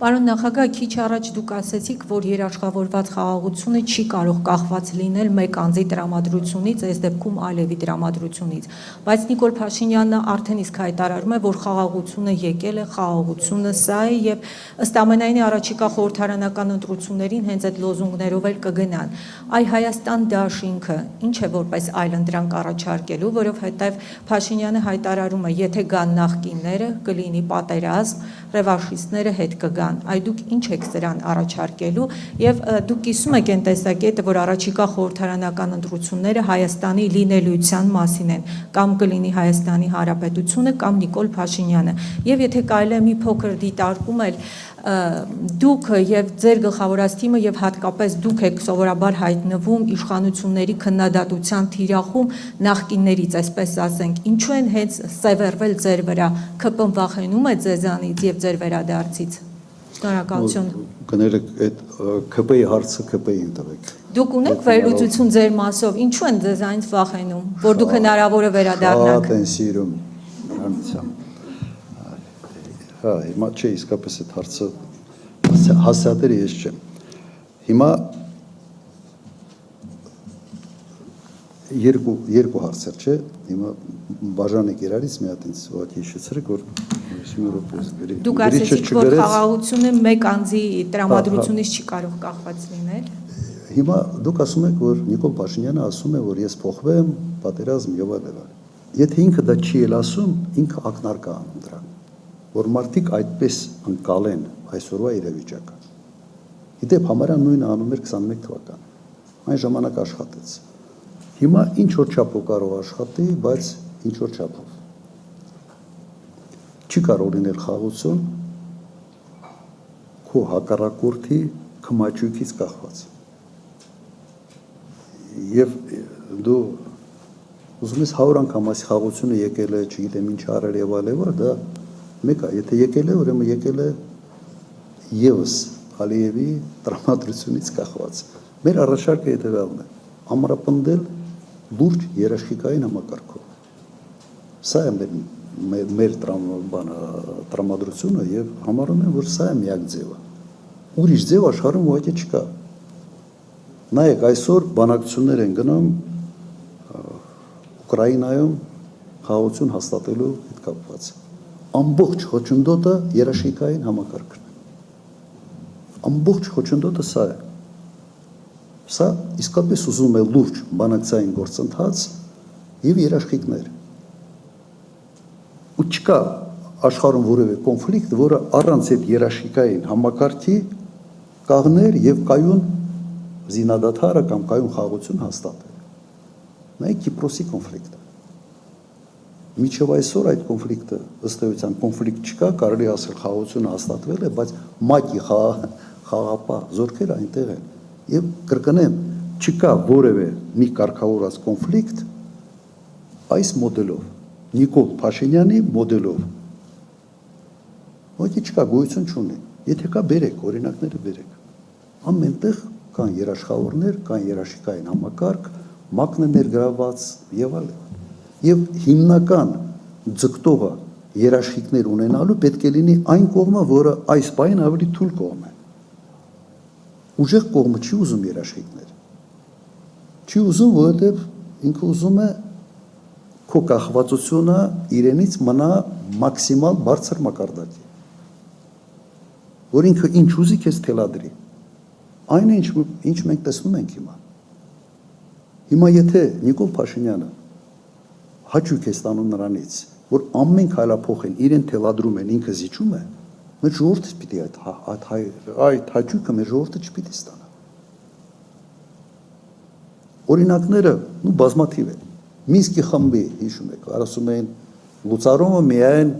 Պարոն նախագահ, քիչ առաջ դուք ասեցիք, որ երաշխավորված խաղաղությունը չի կարող կախված լինել մեկ անձի տրամադրությունից, այս դեպքում Ալիևի տրամադրությունից, բայց Նիկոլ Փաշինյանը արդեն իսկ հայտարարում է, որ խաղաղությունը եկել է, խաղաղությունը սա է եւ ըստ ամենայնի առաջիկա խորհրդարանական ընտրություններին հենց այդ լոզունգներով էլ կգնան։ Այ Հայաստան դաշինքը ինչ է որպես այլընտրանք առաջարկելու, որովհետեւ Փաշինյանը հայտարարում է, եթե գան նախկինները, կլինի պատերազմ, ռևանշիստները հետ կգան, այ դուք ինչ եք սրան առաջարկելու եւ դուք կիսում եք այն տեսակետը, որ առաջիկա խորհրդարանական ընտրությունները Հայաստանի լինելիության մասին են, կամ կլինի Հայաստանի Հանրապետությունը, կամ Նիկոլ Փաշինյանը, եւ եթե կարելի է մի փոքր դիտարկում էլ դուք եւ ձեր գլխավորած թիմը եւ հատկապես դուք եք սովորաբար հայտնվում իշխանությունների քննադատության թիրախում նախկիններից, այսպես ասենք, ինչու են հենց սևեռվել ձեր վրա, ԿՊ-ն վախենում է ձեզանից եւ ձեր վերադարձից։ Շնորհակալություն։ Կներեք, այդ ԿՊ-ի հարցը ԿՊ-ին տվեք։ Դուք ունեք վերլուծություն ձեր մասով, ինչու են ձեզանից վախենում, որ դուք հնարավոր է վերադառնաք։ Շատ են սիրում նրանցամ։ Հա, հիմա չէ, իսկապես այդ հարցը հասցեատերը ես չեմ։ Հիմա երկու հարցեր, չէ, հիմա բաժանեք իրարից մի հատ ինձ ուղղակի հիշեցրեք, որ դուք ասեցիք, որ խաղաղությունը մեկ անձի տրամադրությունից չի կարող կախված լինել։ Հիմա դուք ասում եք, որ Նիկոլ Փաշինյանը ասում է, որ ես փոխվեմ, պատերազմ եւ այլն։ Եթե ինքը դա չի էլ ասում, ինքը ակնարկա անում դրան, որ մարդիկ այդպես ընկալեն այսօրվա իրավիճակը։ Իդեպ համարյա նույնը անում էր 21 թվականին։ Այն ժամանակ աշխատեց։ Հիմա ինչ որ չափով կարող աշխատի, բայց ինչ որ չափով։ Չի կարող լինել խաղաղություն քո հակառակորդի քմաչուկից կախված։ Եվ դու ուզում ես 100 անգամ ասի խաղաղությունը եկել է, չգիտեմ ինչ արել եւ այլն, դա մեկ է, եթե եկել է, ուրեմն եկել է եւս Ալիևի տրամադրությունից կախված։ Մեր առաջարկը հետեւյալն է՝ ամրապնդել լուրջ երաշխիքային համակարգով։ Սա է մեր տրամադրությունը եւ համարում եմ, որ սա է միակ ձևը։ Ուրիշ ձև աշխարհում ուղղակի չկա։ Նայեք, այսօր բանակցություններ են գնում Ուկրաինայում խաղաղություն հաստատելու հետ կապված։ Ամբողջ խոչընդոտը երաշխիքային համակարգն է։ Ամբողջ խոչընդոտը սա է։ Սա իսկապես ուզում է լուրջ բանակցային գործընթաց եւ երաշխիքներ։ Ու չկա աշխարհում որևէ կոնֆլիկտ, որը առանց այդ երաշխիքային համակարգի կաղներ եւ կայուն զինադադարը կամ կայուն խաղաղություն հաստատել։ Նայեք Կիպրոսի կոնֆլիկտը։ Միջև այսօր այդ կոնֆլիկտը ըստ էության կոնֆլիկտ չկա, կարելի ասել խաղաղությունը հաստատվել է, բայց ՄԱԿ-ի խաղաղապահ զորքերը այնտեղ են։ Եվ կրկնեմ, չկա որևէ մի կարգավորած կոնֆլիկտ այս մոդելով, Նիկոլ Փաշինյանի մոդելով։ Ոչինչ չկա, գոյություն չունի։ Եթե կա, բերեք, օրինակները բերեք։ Ամենտեղ կան երաշխավորներ, կան երաշխիքային համակարգ, ՄԱԿ-ն է ներգրաված եւ այլն։ Եվ հիմնական ձգտողը երաշխիքներ ունենալու պետք է լինի այն կողմը, որը այս պահին ավելի թույլ կողմ է։ Ուժեղ կողմը չի ուզում երաշխիքներ։ Չի ուզում, որովհետև ինքը ուզում է քո կախվածությունը իրենից մնա մաքսիմալ բարձր մակարդակի։ Որ ինքը ինչ ուզի քեզ թելադրի։ Այն է, ինչ մենք տեսնում ենք հիմա։ Հիմա եթե Նիկոլ Փաշինյանը հաճույք է ստանում նրանից, որ ամեն քայլափոխեն իրեն թելադրում են, ինքը զիջում է, մեր ժողովուրդը պիտի այդ հաճույքը մեր ժողովուրդը չպիտի ստանա։ Օրինակները բազմաթիվ են։ Մինսկի խմբի, հիշում եք, ասում էին լուծարումը միայն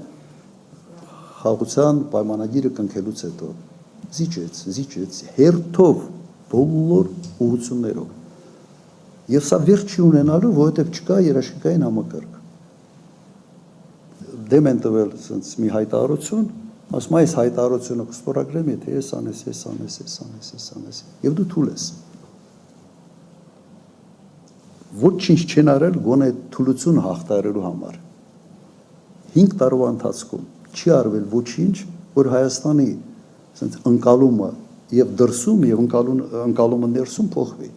խաղաղության պայմանագիրը կնքելուց հետո զիջեց հերթով բոլոր ուղղություններով։ Եվ սա վերջ չի ունենալու, որովհետև չկա երաշխիքային համակարգ։ Դեմ են տվել մի հայտարարություն, ասում այս հայտարարությունը կստորագրեմ, եթե ես անես, եւ դու թույլ ես։ Ոչինչ չեն արել գոնե թուլությունը հաղթահարելու համար։ 5 տարվա ընթացքում չի արվել ոչինչ, որ Հայաստանի ասենց ընկալումը եւ դրսում եւ ընկալումը ներսում փոխվի։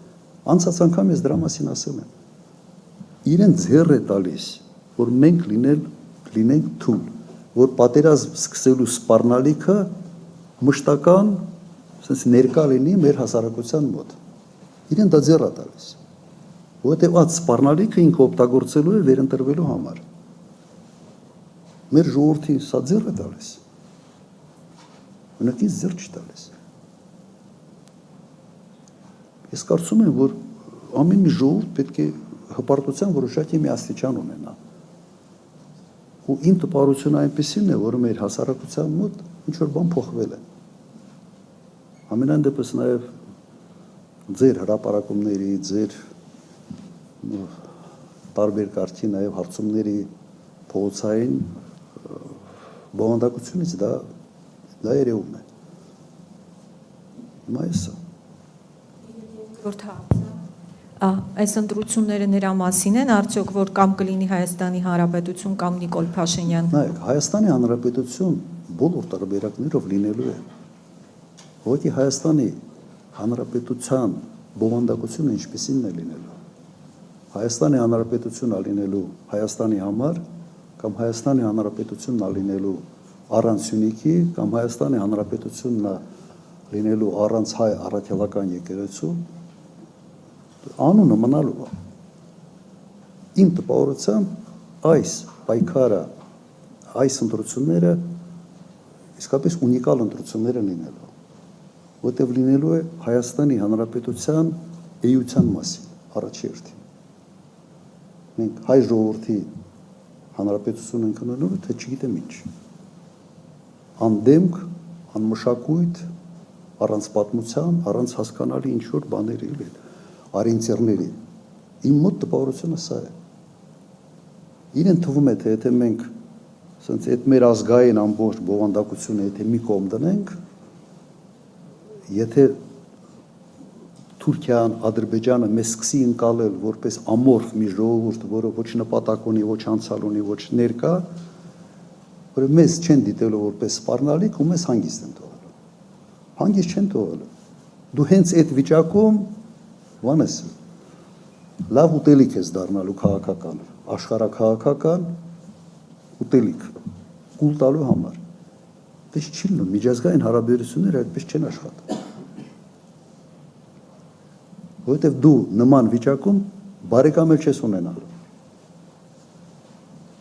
Անցած անգամ ես դրա մասին ասել եմ։ Իրեն ձեռ է տալիս, որ մենք լինենք թույլ, որ պատերազմ սկսելու սպառնալիքը մշտական, ասենց ներկա լինի մեր հասարակության մոտ։ Իրեն դա ձեռ է տալիս, որովհետեւ այդ սպառնալիքը ինքը օգտագործելու է վերընտրվելու համար։ Մեր ժողովրդին սա ձեռ է տալիս։ Ունակից ձեռ չի տալիս։ Ես կարծում եմ, որ ամեն մի ժողովուրդ պետք է հպարտության որոշակի մի աստիճան ունենա։ Ու իմ տպավորությունը այնպեսին է, որ մեր հասարակության մոտ ինչ որ բան փոխվել է։ Ամենայն դեպս նաև ձեր հրապարակումների, ձեր տարբեր կարգի նաև հարցումների փողոցային բովանդակությունից դա երևում է։ Հիմա էսա։ Այս ընտրությունները նրա մասին են, արդյոք որ կամ կլինի Հայաստանի Հանրապետություն կամ Նիկոլ Փաշինյան։ Նայեք, Հայաստանի Հանրապետություն բոլոր տարբերակներով լինելու է։ Որի Հայաստանի Հանրապետության բովանդակությունը ինչպեսին է լինելու։ Հայաստանի Հանրապետությունն է լինելու Հայաստանի համար, կամ Հայաստանի Հանրապետությունն է լինելու առանց Սյունիքի, կամ Հայաստանի Հանրապետությունն է լինելու առանց հայ առաքելական եկեղեցու, անունը մնալու է։ Իմ տպավորությամբ այս պայքարը, այս ընտրությունները իսկապես ունիկալ ընտրություններ են լինելու, որտեղ լինելու է Հայաստանի Հանրապետության էության մասին, առաջի հերթին։ Մենք հայ ժողովրդի հանրապետություն ենք ունենալու, թե չգիտեմ ինչ։ Անդեմք, անմշակույթ, առանց պատմության, առանց հասկանալի ինչ որ բաների լինել, արինցերների։ Իմ մոտ տպավորությունը սա է։ Իրեն թվում է, թե եթե մենք ասենց այդ մեր ազգային ամբողջ բովանդակությունը եթե մի կողմ դնենք, եթե Թուրքիան, Ադրբեջանը մեզ սկսի ընկալել որպես ամորֆ մի ժողովուրդ, որը ոչ նպատակ ունի, ոչ անցյալ ունի, ոչ ներկա, որ մեզ չեն դիտելու որպես սպառնալիք ու մեզ հանգիստ են թողելու։ Հանգիստ չեն թողելու։ Դու հենց այդ վիճակում Վանես լավ ուտելիք ես դառնալու քաղաքական, աշխարհաքաղաքական ուտելիք կուլ տալու համար։ Դες չի լինում, միջազգային հարաբերությունները այդպես չեն աշխատում։ Որովհետև դու նման վիճակում բարեկամ էլ չես ունենալու։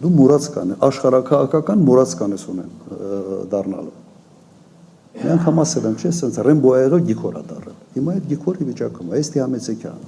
Դու մոռացկան, աշխարհաքաղաքական մոռացկան ես դառնալու։ Մի անգամ ասել եմ, չէ՞, սենց Ռեմբոյը գիքոր է դառել։ Հիմա այդ գիքորի վիճակում է, այս դիամեցեկյան։